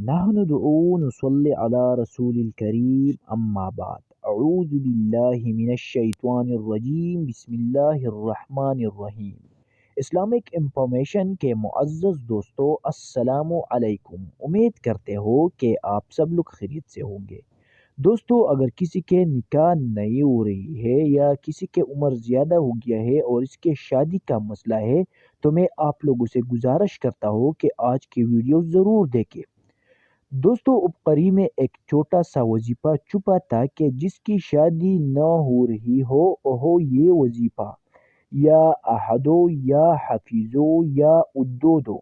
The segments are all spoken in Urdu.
نحمده ونصلي على رسول الكريم أما بعد أعوذ بالله من الشیطان الرجیم بسم اللہ الرحمن الرحیم۔ اسلامک انفارمیشن کے معزز دوستو السلام علیکم، امید کرتے ہو کہ آپ سب لوگ خیریت سے ہوں گے۔ دوستو اگر کسی کے نکاح نہیں ہو رہی ہے یا کسی کے عمر زیادہ ہو گیا ہے اور اس کے شادی کا مسئلہ ہے تو میں آپ لوگوں سے گزارش کرتا ہوں کہ آج کی ویڈیو ضرور دیکھیں۔ دوستو اوپری میں ایک چھوٹا سا وظیفہ چھپا تھا کہ جس کی شادی نہ ہو رہی ہو یہ وظیفہ یا احدو یا حفیظو یا ادودو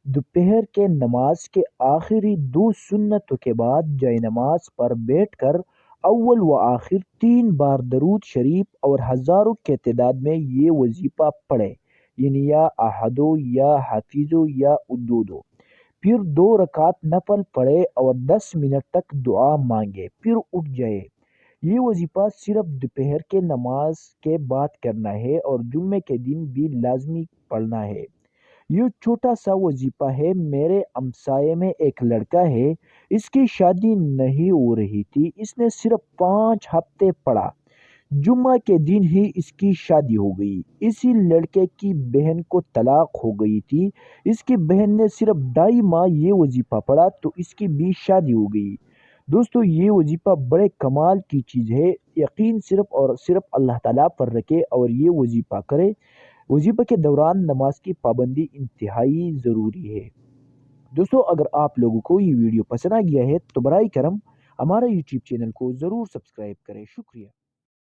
دوپہر کے نماز کے آخری 2 سنتوں کے بعد جائے نماز پر بیٹھ کر اول و آخر 3 بار درود شریف اور ہزاروں کے تعداد میں یہ وظیفہ پڑھے، یعنی یا احدو یا حفیظو یا ادودو۔ پھر 2 رکعت نفل پڑھے اور 10 منٹ تک دعا مانگے، پھر اٹھ جائے۔ یہ وظیفہ صرف دوپہر کے نماز کے بعد کرنا ہے اور جمعے کے دن بھی لازمی پڑھنا ہے۔ یہ چھوٹا سا وظیفہ ہے۔ میرے ہمسائے میں ایک لڑکا ہے، اس کی شادی نہیں ہو رہی تھی، اس نے صرف 5 ہفتے پڑھا، جمعہ کے دن ہی اس کی شادی ہو گئی۔ اسی لڑکے کی بہن کو طلاق ہو گئی تھی، اس کی بہن نے صرف 2.5 ماہ یہ وظیفہ پڑھا تو اس کی بھی شادی ہو گئی۔ دوستو یہ وظیفہ بڑے کمال کی چیز ہے، یقین صرف اور صرف اللہ تعالیٰ پر رکھے اور یہ وظیفہ کرے۔ وظیفہ کے دوران نماز کی پابندی انتہائی ضروری ہے۔ دوستو اگر آپ لوگوں کو یہ ویڈیو پسند آ گیا ہے تو برائے کرم ہمارا یوٹیوب چینل کو ضرور سبسکرائب کریں۔ شکریہ۔